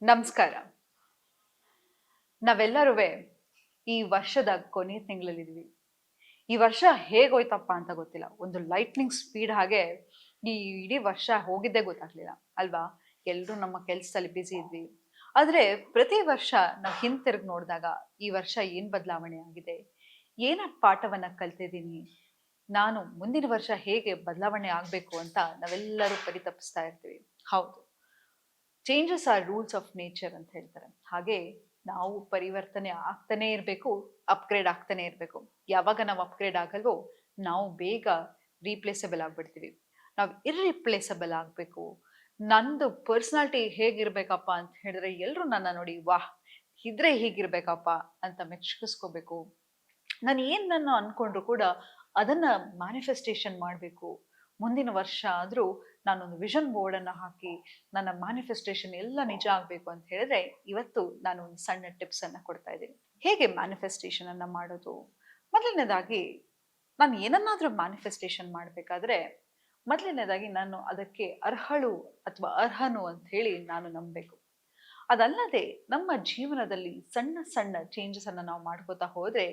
ನಮಸ್ಕಾರ. ನಾವೆಲ್ಲರೂ ಈ ವರ್ಷದ ಕೊನೆ ತಿಂಗಳಲ್ಲಿದ್ದೀವಿ. ಈ ವರ್ಷ ಹೇಗೋಯ್ತಪ್ಪ ಅಂತ ಗೊತ್ತಿಲ್ಲ. ಒಂದು ಲೈಟ್ನಿಂಗ್ ಸ್ಪೀಡ್ ಹಾಗೆ ಈ ಇಡೀ ವರ್ಷ ಹೋಗಿದ್ದೇ ಗೊತ್ತಾಗ್ಲಿಲ್ಲ ಅಲ್ವಾ? ಎಲ್ರೂ ನಮ್ಮ ಕೆಲ್ಸದಲ್ಲಿ ಬ್ಯುಸಿ ಇದ್ವಿ. ಆದ್ರೆ ಪ್ರತಿ ವರ್ಷ ನಾವು ಹಿಂತಿರುಗಿ ನೋಡಿದಾಗ ಈ ವರ್ಷ ಏನ್ ಬದಲಾವಣೆ ಆಗಿದೆ? ಏನ ಪಾಠವನ್ನ ಕಲ್ತಿದ್ದೀನಿ? ನಾನು ಮುಂದಿನ ವರ್ಷ ಹೇಗೆ ಬದಲಾವಣೆ ಆಗ್ಬೇಕು ಅಂತ ನಾವೆಲ್ಲರೂ ಪರಿತಪಿಸ್ತಾ ಇರ್ತೀವಿ. ಹೌದು. Changes are rules of nature ಅಂತ ಹೇಳ್ತಾರೆ. ಹಾಗೆ ನಾವು ಪರಿವರ್ತನೆ ಆಗ್ತಾನೆ ಇರಬೇಕು, ಅಪ್ಗ್ರೇಡ್ ಆಗ್ತಾನೆ ಇರಬೇಕು. ಯಾವಾಗ ನಾವು ಅಪ್ಗ್ರೇಡ್ ಆಗಲ್ವೋ, ನಾವು ಬೇಗ ರೀಪ್ಲೇಸಬಲ್ ಆಗ್ಬಿಡ್ತೀವಿ. ನಾವು ಇರ್ರಿಪ್ಲೇಸಬಲ್ ಆಗಬೇಕು. ನಂದು ಪರ್ಸನಾಲಿಟಿ ಹೇಗಿರ್ಬೇಕಪ್ಪ ಅಂತ ಹೇಳಿದ್ರೆ ಎಲ್ಲರೂ ನನ್ನ ನೋಡಿ ವಾಹ್ ಇದ್ರೆ ಹೀಗಿರ್ಬೇಕಪ್ಪ ಅಂತ ಮೆಚ್ಚಿಸ್ಕೋಬೇಕು. ನಾನು ಏನನ್ನ ಅನ್ಕೊಂಡ್ರು ಕೂಡ ಅದನ್ನ ಮ್ಯಾನಿಫೆಸ್ಟೇಷನ್ ಮಾಡಬೇಕು. ಮುಂದಿನ ವರ್ಷ ಆದ್ರೂ ನಾನೊಂದು ವಿಷನ್ ಬೋರ್ಡ್ ಅನ್ನ ಹಾಕಿ ನನ್ನ ಮ್ಯಾನಿಫೆಸ್ಟೇಷನ್ ಎಲ್ಲ ನಿಜ ಆಗ್ಬೇಕು ಅಂತ ಹೇಳಿದ್ರೆ ಇವತ್ತು ನಾನು ಒಂದು ಸಣ್ಣ ಟಿಪ್ಸ್ ಅನ್ನ ಕೊಡ್ತಾ ಇದ್ದೀನಿ. ಹೇಗೆ ಮ್ಯಾನಿಫೆಸ್ಟೇಷನ್ ಅನ್ನ ಮಾಡೋದು? ಮೊದಲನೇದಾಗಿ ನಾನು ಏನನ್ನಾದ್ರೂ ಮ್ಯಾನಿಫೆಸ್ಟೇಷನ್ ಮಾಡಬೇಕಾದ್ರೆ ಮೊದಲನೇದಾಗಿ ನಾನು ಅದಕ್ಕೆ ಅರ್ಹಳು ಅಥವಾ ಅರ್ಹನು ಅಂತ ಹೇಳಿ ನಾನು ನಂಬಬೇಕು. ಅದಲ್ಲದೆ ನಮ್ಮ ಜೀವನದಲ್ಲಿ ಸಣ್ಣ ಸಣ್ಣ ಚೇಂಜಸ್ ಅನ್ನ ನಾವು ಮಾಡ್ಕೋತಾ ಹೋದ್ರೆ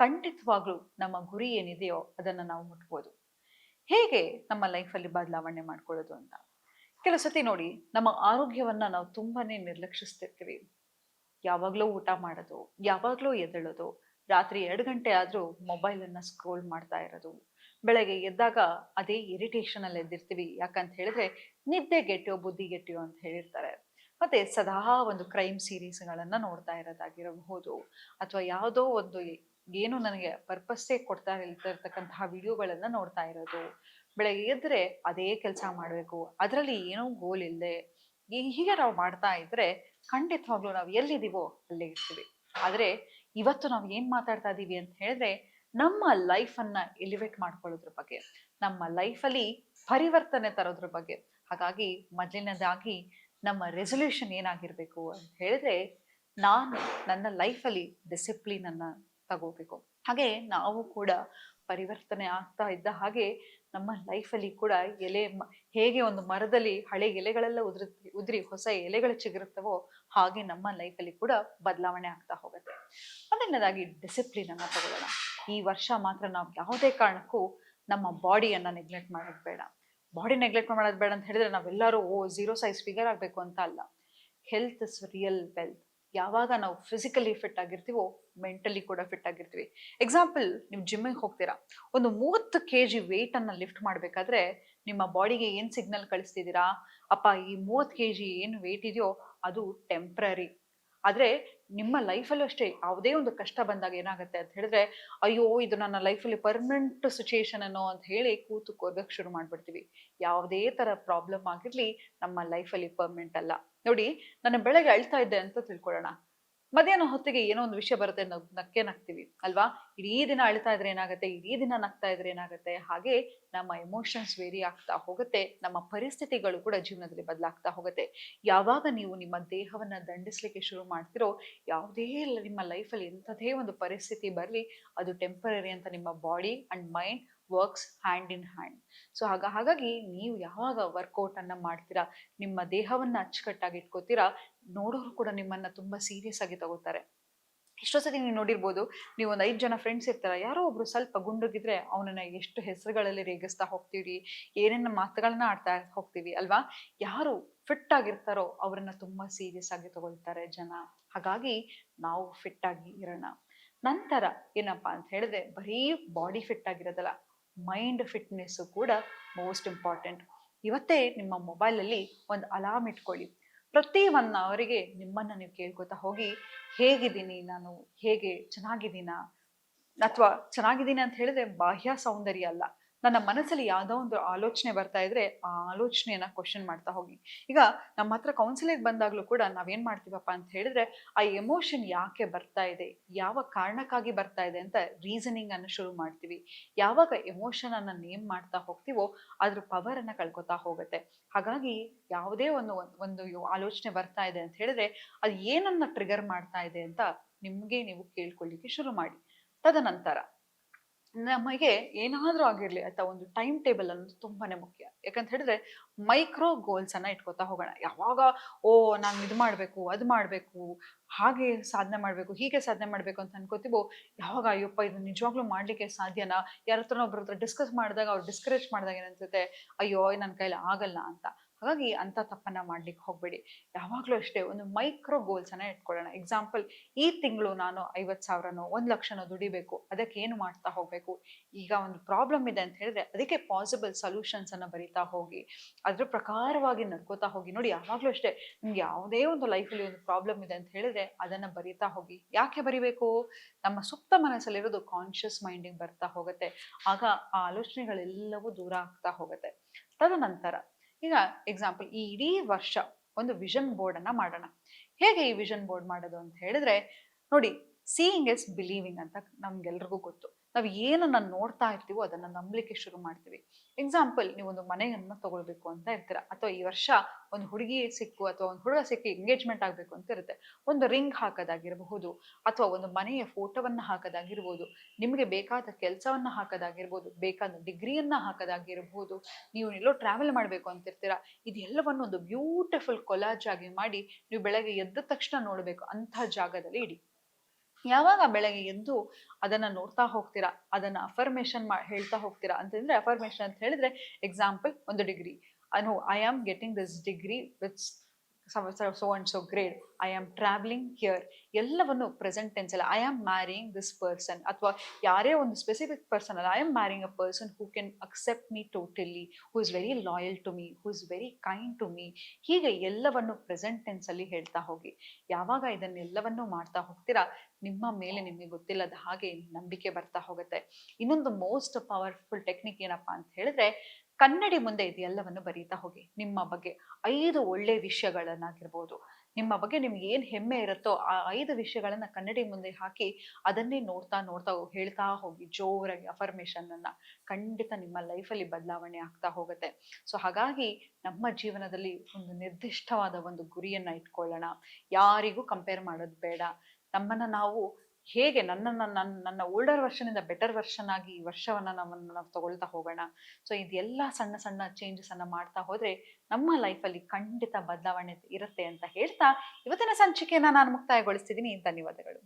ಖಂಡಿತವಾಗ್ಲೂ ನಮ್ಮ ಗುರಿ ಏನಿದೆಯೋ ಅದನ್ನ ನಾವು ಮುಟ್ಬೋದು. ಹೇಗೆ ನಮ್ಮ ಲೈಫಲ್ಲಿ ಬದಲಾವಣೆ ಮಾಡ್ಕೊಳ್ಳೋದು ಅಂತ? ಕೆಲವು ಸತಿ ನೋಡಿ ನಮ್ಮ ಆರೋಗ್ಯವನ್ನ ನಾವು ತುಂಬಾನೇ ನಿರ್ಲಕ್ಷಿಸ್ತಿರ್ತೀವಿ. ಯಾವಾಗ್ಲೂ ಊಟ ಮಾಡೋದು, ಯಾವಾಗ್ಲೂ ಎದ್ದೇಳೋದು, ರಾತ್ರಿ 2 ಗಂಟೆ ಆದ್ರೂ ಮೊಬೈಲ್ ಅನ್ನ ಸ್ಕ್ರೋಲ್ ಮಾಡ್ತಾ ಇರೋದು, ಬೆಳಗ್ಗೆ ಎದ್ದಾಗ ಅದೇ ಇರಿಟೇಷನ್ ಅಲ್ಲಿ ಎದ್ದಿರ್ತೀವಿ. ಯಾಕಂತ ಹೇಳಿದ್ರೆ ನಿದ್ದೆ ಗೆಟ್ಟಿಯೋ ಬುದ್ಧಿ ಗೆಟ್ಟಿಯೋ ಅಂತ ಹೇಳಿರ್ತಾರೆ. ಮತ್ತೆ ಸದಾ ಒಂದು ಕ್ರೈಮ್ ಸೀರೀಸ್ಗಳನ್ನ ನೋಡ್ತಾ ಇರೋದಾಗಿರಬಹುದು, ಅಥವಾ ಯಾವುದೋ ಒಂದು ಏನು ನನಗೆ ಪರ್ಪಸ್ಸೇ ಕೊಡ್ತಾ ಇರ್ತಕ್ಕಂತಹ ವಿಡಿಯೋಗಳನ್ನ ನೋಡ್ತಾ ಇರೋದು. ಬೆಳಗ್ಗೆ ಎದ್ರೆ ಅದೇ ಕೆಲಸ ಮಾಡಬೇಕು, ಅದರಲ್ಲಿ ಏನೋ ಗೋಲ್ ಇಲ್ಲದೆ ಹೀಗೆ ನಾವು ಮಾಡ್ತಾ ಇದ್ರೆ ಖಂಡಿತವಾಗ್ಲೂ ನಾವು ಎಲ್ಲಿದ್ದೀವೋ ಅಲ್ಲೇ ಇರ್ತೀವಿ. ಆದ್ರೆ ಇವತ್ತು ನಾವು ಏನ್ ಮಾತಾಡ್ತಾ ಇದೀವಿ ಅಂತ ಹೇಳಿದ್ರೆ ನಮ್ಮ ಲೈಫ್ ಅನ್ನ ಎಲಿವೇಟ್ ಮಾಡ್ಕೊಳ್ಳೋದ್ರ ಬಗ್ಗೆ, ನಮ್ಮ ಲೈಫಲ್ಲಿ ಪರಿವರ್ತನೆ ತರೋದ್ರ ಬಗ್ಗೆ. ಹಾಗಾಗಿ ಮೊದಲನೇದಾಗಿ ನಮ್ಮ ರೆಸೊಲ್ಯೂಷನ್ ಏನಾಗಿರ್ಬೇಕು ಅಂತ ಹೇಳಿದ್ರೆ ನಾನು ನನ್ನ ಲೈಫಲ್ಲಿ ಡಿಸಿಪ್ಲಿನ್ ಅನ್ನ ತಗೋಬೇಕು. ಹಾಗೆ ನಾವು ಕೂಡ ಪರಿವರ್ತನೆ ಆಗ್ತಾ ಇದ್ದ ಹಾಗೆ ನಮ್ಮ ಲೈಫಲ್ಲಿ ಕೂಡ ಹೇಗೆ ಒಂದು ಮರದಲ್ಲಿ ಹಳೆ ಎಲೆಗಳೆಲ್ಲ ಉದ್ರಿ ಹೊಸ ಎಲೆಗಳು ಚಿಗುರುತ್ತವೋ ಹಾಗೆ ನಮ್ಮ ಲೈಫಲ್ಲಿ ಕೂಡ ಬದಲಾವಣೆ ಆಗ್ತಾ ಹೋಗುತ್ತೆ. ಮೊದಲನೇದಾಗಿ ಡಿಸಿಪ್ಲಿನ್ ಅನ್ನ ತಗೊಳ್ಳೋಣ. ಈ ವರ್ಷ ಮಾತ್ರ ನಾವು ಯಾವುದೇ ಕಾರಣಕ್ಕೂ ನಮ್ಮ ಬಾಡಿಯನ್ನ ನೆಗ್ಲೆಕ್ಟ್ ಮಾಡೋದು ಬೇಡ. ಬಾಡಿ ನೆಗ್ಲೆಕ್ಟ್ ಮಾಡೋದು ಬೇಡ ಅಂತ ಹೇಳಿದ್ರೆ ನಾವೆಲ್ಲರೂ ಝೀರೋ ಸೈಜ್ ಫಿಗರ್ ಆಗಬೇಕು ಅಂತ ಅಲ್ಲ. Health is real wealth. ಯಾವಾಗ ನಾವು ಫಿಸಿಕಲಿ ಫಿಟ್ ಆಗಿರ್ತೀವೋ ಮೆಂಟಲಿ ಕೂಡ ಫಿಟ್ ಆಗಿರ್ತೀವಿ. ಎಕ್ಸಾಂಪಲ್, ನೀವು ಜಿಮ್ಮಿಗೆ ಹೋಗ್ತೀರಾ, ಒಂದು 30 kg ವೇಟ್ ಅನ್ನ ಲಿಫ್ಟ್ ಮಾಡ್ಬೇಕಾದ್ರೆ ನಿಮ್ಮ ಬಾಡಿಗೆ ಏನ್ ಸಿಗ್ನಲ್ ಕಳಿಸ್ತಿದ್ದೀರಾ? ಅಪ್ಪ, ಈ 30 kg ಏನು ವೇಟ್ ಇದೆಯೋ ಅದು ಟೆಂಪ್ರರಿ. ಆದ್ರೆ ನಿಮ್ಮ ಲೈಫಲ್ಲೂ ಅಷ್ಟೇ ಯಾವುದೇ ಒಂದು ಕಷ್ಟ ಬಂದಾಗ ಏನಾಗುತ್ತೆ ಅಂತ ಹೇಳಿದ್ರೆ ಅಯ್ಯೋ ಇದು ನನ್ನ ಲೈಫಲ್ಲಿ ಪರ್ಮನೆಂಟ್ ಸಿಚುಯೇಷನ್ ಅನ್ನೋ ಅಂತ ಹೇಳಿ ಕೂತು ಕೊರ್ಗಕ್ ಶುರು ಮಾಡ್ಬಿಡ್ತೀವಿ. ಯಾವುದೇ ತರ ಪ್ರಾಬ್ಲಮ್ ಆಗಿರ್ಲಿ ನಮ್ಮ ಲೈಫಲ್ಲಿ ಪರ್ಮನೆಂಟ್ ಅಲ್ಲ. ನೋಡಿ, ನಾನು ಬೆಳಗ್ಗೆ ಅಳ್ತಾ ಇದ್ದೆ ಅಂತ ತಿಳ್ಕೊಳ್ಳೋಣ, ಮಧ್ಯಾಹ್ನ ಹೊತ್ತಿಗೆ ಏನೋ ಒಂದು ವಿಷಯ ಬರುತ್ತೆ, ನಕ್ಕೆ ನಗ್ತೀವಿ ಅಲ್ವಾ? ಇಡೀ ದಿನ ಅಳ್ತಾ ಇದ್ರೆ ಏನಾಗುತ್ತೆ, ಇಡೀ ದಿನ ನಗ್ತಾ ಇದ್ರೆ ಏನಾಗುತ್ತೆ, ಹಾಗೆ ನಮ್ಮ ಎಮೋಷನ್ಸ್ ವೇರಿ ಆಗ್ತಾ ಹೋಗುತ್ತೆ. ನಮ್ಮ ಪರಿಸ್ಥಿತಿಗಳು ಕೂಡ ಜೀವನದಲ್ಲಿ ಬದಲಾಗ್ತಾ ಹೋಗುತ್ತೆ. ಯಾವಾಗ ನೀವು ನಿಮ್ಮ ದೇಹವನ್ನ ದಂಡಿಸ್ಲಿಕ್ಕೆ ಶುರು ಮಾಡ್ತಿರೋ, ಯಾವುದೇ ನಿಮ್ಮ ಲೈಫಲ್ಲಿ ಎಂಥದೇ ಒಂದು ಪರಿಸ್ಥಿತಿ ಬರಲಿ, ಅದು ಟೆಂಪರರಿ ಅಂತ ನಿಮ್ಮ body and mind works hand in hand. So ಹಾಗಾಗಿ ನೀವು ಯಾವಾಗ ವರ್ಕೌಟ್ ಅನ್ನ ಮಾಡ್ತೀರಾ, ನಿಮ್ಮ ದೇಹವನ್ನ ಅಚ್ಚುಕಟ್ಟಾಗಿ ಇಟ್ಕೋತೀರಾ, ನೋಡೋರು ಕೂಡ ನಿಮ್ಮನ್ನ ತುಂಬಾ ಸೀರಿಯಸ್ ಆಗಿ ತಗೋತಾರೆ. ಎಷ್ಟೋ ಸತಿ ನೀವು ನೋಡಿರ್ಬೋದು, ನೀವು ಒಂದು 5 ಜನ ಫ್ರೆಂಡ್ಸ್ ಇರ್ತಾರ, ಯಾರೋ ಒಬ್ರು ಸ್ವಲ್ಪ ಗುಂಡುಗಿದ್ರೆ ಅವನನ್ನ ಎಷ್ಟು ಹೆಸರುಗಳಲ್ಲಿ ರೇಗಿಸ್ತಾ ಹೋಗ್ತೀವಿ, ಏನೇನ ಮಾತುಗಳನ್ನ ಆಡ್ತಾ ಹೋಗ್ತೀವಿ ಅಲ್ವಾ? ಯಾರು ಫಿಟ್ ಆಗಿರ್ತಾರೋ ಅವರನ್ನ ತುಂಬಾ ಸೀರಿಯಸ್ ಆಗಿ ತಗೊಳ್ತಾರೆ ಜನ. ಹಾಗಾಗಿ ನಾವು ಫಿಟ್ ಆಗಿ ಇರೋಣ. ನಂತರ ಏನಪ್ಪಾ ಅಂತ ಹೇಳಿದ್ರೆ ಬರೀ ಬಾಡಿ ಫಿಟ್ ಆಗಿರೋದಲ್ಲ, ಮೈಂಡ್ ಫಿಟ್ನೆಸ್ ಕೂಡ ಮೋಸ್ಟ್ ಇಂಪಾರ್ಟೆಂಟ್. ಇವತ್ತೇ ನಿಮ್ಮ ಮೊಬೈಲ್ ಅಲ್ಲಿ ಒಂದು ಅಲಾರ್ಮ್ ಇಟ್ಕೊಳ್ಳಿ. ಪ್ರತಿ 1 ಅವರಿಗೆ ನಿಮ್ಮನ್ನ ನೀವು ಕೇಳ್ಕೊತಾ ಹೋಗಿ, ಹೇಗಿದ್ದೀನಿ ನಾನು, ಹೇಗೆ ಚೆನ್ನಾಗಿದ್ದೀನಾ? ಅಥವಾ ಚೆನ್ನಾಗಿದ್ದೀನಿ ಅಂತ ಹೇಳಿದ್ರೆ ಬಾಹ್ಯ ಸೌಂದರ್ಯ ಅಲ್ಲ, ನನ್ನ ಮನಸ್ಸಲ್ಲಿ ಯಾವುದೋ ಒಂದು ಆಲೋಚನೆ ಬರ್ತಾ ಇದ್ರೆ ಆ ಆಲೋಚನೆಯನ್ನ ಕ್ವಶನ್ ಮಾಡ್ತಾ ಹೋಗಿ. ಈಗ ನಮ್ಮ ಹತ್ರ ಕೌನ್ಸಿಲಿಂಗ್ ಬಂದಾಗ್ಲೂ ಕೂಡ ನಾವೇನ್ ಮಾಡ್ತೀವಪ್ಪ ಅಂತ ಹೇಳಿದ್ರೆ ಆ ಎಮೋಷನ್ ಯಾಕೆ ಬರ್ತಾ ಇದೆ, ಯಾವ ಕಾರಣಕ್ಕಾಗಿ ಬರ್ತಾ ಇದೆ ಅಂತ ರೀಸನಿಂಗ್ ಅನ್ನು ಶುರು ಮಾಡ್ತೀವಿ. ಯಾವಾಗ ಎಮೋಷನ್ ಅನ್ನ ನೇಮ್ ಮಾಡ್ತಾ ಹೋಗ್ತೀವೋ ಅದ್ರ ಪವರ್ ಅನ್ನ ಕಳ್ಕೊತಾ ಹೋಗುತ್ತೆ. ಹಾಗಾಗಿ ಯಾವುದೇ ಒಂದು ಆಲೋಚನೆ ಬರ್ತಾ ಇದೆ ಅಂತ ಹೇಳಿದ್ರೆ ಅದು ಏನನ್ನ ಟ್ರಿಗರ್ ಮಾಡ್ತಾ ಇದೆ ಅಂತ ನಿಮ್ಗೆ ನೀವು ಕೇಳ್ಕೊಳ್ಳಿಕ್ಕೆ ಶುರು ಮಾಡಿ. ತದನಂತರ ನಮಗೆ ಏನಾದ್ರೂ ಆಗಿರ್ಲಿ ಆಯ್ತಾ, ಒಂದು ಟೈಮ್ ಟೇಬಲ್ ಅನ್ನೋದು ತುಂಬಾನೇ ಮುಖ್ಯ. ಯಾಕಂತ ಹೇಳಿದ್ರೆ ಮೈಕ್ರೋ ಗೋಲ್ಸ್ ಅನ್ನ ಇಟ್ಕೊತಾ ಹೋಗೋಣ. ಯಾವಾಗ ಓ ನಾನು ಇದು ಮಾಡ್ಬೇಕು, ಅದು ಮಾಡ್ಬೇಕು, ಹಾಗೆ ಸಾಧನೆ ಮಾಡ್ಬೇಕು, ಹೀಗೆ ಸಾಧನೆ ಮಾಡ್ಬೇಕು ಅಂತ ಅನ್ಕೋತೀವೋ, ಯಾವಾಗ ಅಯ್ಯಪ್ಪ ಇದು ನಿಜವಾಗ್ಲೂ ಮಾಡ್ಲಿಕ್ಕೆ ಸಾಧ್ಯನಾ, ಯಾರ ಹತ್ರ ಒಬ್ರ ಹತ್ರ ಡಿಸ್ಕಸ್ ಮಾಡಿದಾಗ ಅವ್ರು ಡಿಸ್ಕರೇಜ್ ಮಾಡಿದಾಗ ಏನನ್ಸುತ್ತೆ, ಅಯ್ಯೋ ನನ್ನ ಕೈಲಿ ಆಗಲ್ಲ ಅಂತ. ಹಾಗಾಗಿ ಅಂತ ತಪ್ಪನ್ನ ಮಾಡ್ಲಿಕ್ಕೆ ಹೋಗ್ಬೇಡಿ. ಯಾವಾಗ್ಲೂ ಅಷ್ಟೇ ಒಂದು ಮೈಕ್ರೋ ಗೋಲ್ಸ್ ಅನ್ನ ಇಟ್ಕೊಳ್ಳೋಣ. ಎಕ್ಸಾಂಪಲ್, ಈ ತಿಂಗಳು ನಾನು 50,000ನೋ 1,00,000ನೋ ದುಡಿಬೇಕು, ಅದಕ್ಕೆ ಏನು ಮಾಡ್ತಾ ಹೋಗ್ಬೇಕು. ಈಗ ಒಂದು ಪ್ರಾಬ್ಲಮ್ ಇದೆ ಅಂತ ಹೇಳಿದ್ರೆ ಅದಕ್ಕೆ ಪಾಸಿಬಲ್ ಸೊಲ್ಯೂಷನ್ಸ್ ಅನ್ನ ಬರಿತಾ ಹೋಗಿ, ಅದ್ರ ಪ್ರಕಾರವಾಗಿ ನಡ್ಕೋತಾ ಹೋಗಿ. ನೋಡಿ, ಯಾವಾಗ್ಲೂ ಅಷ್ಟೇ, ನಿಮ್ಗೆ ಯಾವುದೇ ಒಂದು ಲೈಫಲ್ಲಿ ಒಂದು ಪ್ರಾಬ್ಲಮ್ ಇದೆ ಅಂತ ಹೇಳಿದ್ರೆ ಅದನ್ನ ಬರಿತಾ ಹೋಗಿ. ಯಾಕೆ ಬರಿಬೇಕು? ನಮ್ಮ ಸುಪ್ತ ಮನಸ್ಸಲ್ಲಿರೋದು ಕಾನ್ಶಿಯಸ್ ಮೈಂಡಿಗೆ ಬರ್ತಾ ಹೋಗುತ್ತೆ. ಆಗ ಆ ಆಲೋಚನೆಗಳೆಲ್ಲವೂ ದೂರ ಆಗ್ತಾ ಹೋಗುತ್ತೆ. ತದನಂತರ ಈಗ ಎಕ್ಸಾಂಪಲ್, ಈ ಇಡೀ ವರ್ಷ ಒಂದು ವಿಷನ್ ಬೋರ್ಡ್ ಅನ್ನ ಮಾಡೋಣ. ಹೇಗೆ ಈ ವಿಷನ್ ಬೋರ್ಡ್ ಮಾಡೋದು ಅಂತ ಹೇಳಿದ್ರೆ, ನೋಡಿ, ಸೀಯಿಂಗ್ ಇಸ್ ಬಿಲೀವಿಂಗ್ ಅಂತ ನಮ್ಗೆಲ್ರಿಗೂ ಗೊತ್ತು. ನಾವು ಏನನ್ನ ನೋಡ್ತಾ ಇರ್ತೀವೋ ಅದನ್ನ ನಂಬಲಿಕ್ಕೆ ಶುರು ಮಾಡ್ತೀವಿ. ಎಕ್ಸಾಂಪಲ್, ನೀವು ಒಂದು ಮನೆಯನ್ನ ತಗೊಳ್ಬೇಕು ಅಂತ ಇರ್ತೀರಾ, ಅಥವಾ ಈ ವರ್ಷ ಒಂದು ಹುಡುಗಿ ಸಿಕ್ಕು ಅಥವಾ ಒಂದು ಹುಡುಗ ಸಿಕ್ಕಿ ಎಂಗೇಜ್ಮೆಂಟ್ ಆಗ್ಬೇಕು ಅಂತ ಇರುತ್ತೆ. ಒಂದು ರಿಂಗ್ ಹಾಕೋದಾಗಿರಬಹುದು, ಅಥವಾ ಒಂದು ಮನೆಯ ಫೋಟೋವನ್ನ ಹಾಕೋದಾಗಿರ್ಬೋದು, ನಿಮಗೆ ಬೇಕಾದ ಕೆಲಸವನ್ನ ಹಾಕೋದಾಗಿರ್ಬೋದು, ಬೇಕಾದ ಡಿಗ್ರಿಯನ್ನ ಹಾಕೋದಾಗಿರ್ಬೋದು, ನೀವು ಎಲ್ಲೋ ಟ್ರಾವೆಲ್ ಮಾಡ್ಬೇಕು ಅಂತಿರ್ತೀರಾ, ಇದೆಲ್ಲವನ್ನು ಒಂದು ಬ್ಯೂಟಿಫುಲ್ ಕೊಲಾಜ್ ಆಗಿ ಮಾಡಿ ನೀವು ಬೆಳಗ್ಗೆ ಎದ್ದ ತಕ್ಷಣ ನೋಡ್ಬೇಕು ಅಂತಹ ಜಾಗದಲ್ಲಿ ಇಡಿ. ಯಾವಾಗ ಬೆಳಗ್ಗೆ ಎದ್ದು ಅದನ್ನ ನೋಡ್ತಾ ಹೋಗ್ತೀರಾ, ಅದನ್ನ ಅಫರ್ಮೇಶನ್ ಹೇಳ್ತಾ ಹೋಗ್ತೀರಾ ಅಂತಂದ್ರೆ, ಅಫರ್ಮೇಶನ್ ಅಂತ ಹೇಳಿದ್ರೆ ಎಕ್ಸಾಂಪಲ್, ಒಂದು degree, I am getting this degree with so and so grade, I am travelling here, ಎಲ್ಲವನ್ನು ಪ್ರೆಸೆಂಟ್ ಟೆನ್ಸ್ ಅಲ್ಲ. I am marrying this person, ಅಥವಾ ಯಾರೇ ಒಂದು ಸ್ಪೆಸಿಫಿಕ್ ಪರ್ಸನ್ ಅಲ್ಲ, I am marrying a person who can accept me totally, who is very loyal to me, who is very kind to me. ಹೀಗೆ ಎಲ್ಲವನ್ನು present tense ಅಲ್ಲಿ ಹೇಳ್ತಾ ಹೋಗಿ. ಯಾವಾಗ ಇದನ್ನೆಲ್ಲವನ್ನೂ ಮಾಡ್ತಾ ಹೋಗ್ತೀರಾ, ನಿಮ್ಮ ಮೇಲೆ ನಿಮಗೆ ಗೊತ್ತಿಲ್ಲದ ಹಾಗೆ ನಂಬಿಕೆ ಬರ್ತಾ ಹೋಗುತ್ತೆ. ಇನ್ನೊಂದು ಮೋಸ್ಟ್ ಪವರ್ಫುಲ್ ಟೆಕ್ನಿಕ್ ಏನಪ್ಪಾ ಅಂತ ಹೇಳಿದ್ರೆ, ಕನ್ನಡಿ ಮುಂದೆ ಇದೆಲ್ಲವನ್ನು ಬರೀತಾ ಹೋಗಿ. ನಿಮ್ಮ ಬಗ್ಗೆ 5 ಒಳ್ಳೆ ವಿಷಯಗಳನ್ನಾಗಿರ್ಬೋದು, ನಿಮ್ಮ ಬಗ್ಗೆ ನಿಮ್ಗೆ ಏನ್ ಹೆಮ್ಮೆ ಇರುತ್ತೋ ಆ 5 ವಿಷಯಗಳನ್ನ ಕನ್ನಡಿ ಮುಂದೆ ಹಾಕಿ ಅದನ್ನೇ ನೋಡ್ತಾ ನೋಡ್ತಾ ಹೇಳ್ತಾ ಹೋಗಿ ಜೋರಾಗಿ ಅಫರ್ಮೇಶನ್ ಅನ್ನ. ಖಂಡಿತ ನಿಮ್ಮ ಲೈಫಲ್ಲಿ ಬದಲಾವಣೆ ಆಗ್ತಾ ಹೋಗುತ್ತೆ. ಸೊ ಹಾಗಾಗಿ ನಮ್ಮ ಜೀವನದಲ್ಲಿ ಒಂದು ನಿರ್ದಿಷ್ಟವಾದ ಒಂದು ಗುರಿಯನ್ನ ಇಟ್ಕೊಳ್ಳೋಣ. ಯಾರಿಗೂ ಕಂಪೇರ್ ಮಾಡೋದು ಬೇಡ. ನಮ್ಮನ್ನ ನಾವು ಹೇಗೆ, ನನ್ನ ಓಲ್ಡರ್ ವರ್ಷನ್ ಇಂದ ಬೆಟರ್ ವರ್ಷನ್ ಆಗಿ ಈ ವರ್ಷವನ್ನ ನಾವು ತಗೊಳ್ತಾ ಹೋಗೋಣ. ಸೊ ಇದೆಲ್ಲ ಸಣ್ಣ ಸಣ್ಣ ಚೇಂಜಸ್ ಅನ್ನ ಮಾಡ್ತಾ ಹೋದ್ರೆ ನಮ್ಮ ಲೈಫಲ್ಲಿ ಖಂಡಿತ ಬದಲಾವಣೆ ಇರುತ್ತೆ ಅಂತ ಹೇಳ್ತಾ ಇವತ್ತಿನ ಸಂಚಿಕೆಯನ್ನ ನಾನು ಮುಕ್ತಾಯಗೊಳಿಸ್ತಿದ್ದೀನಿ. ಧನ್ಯವಾದಗಳು.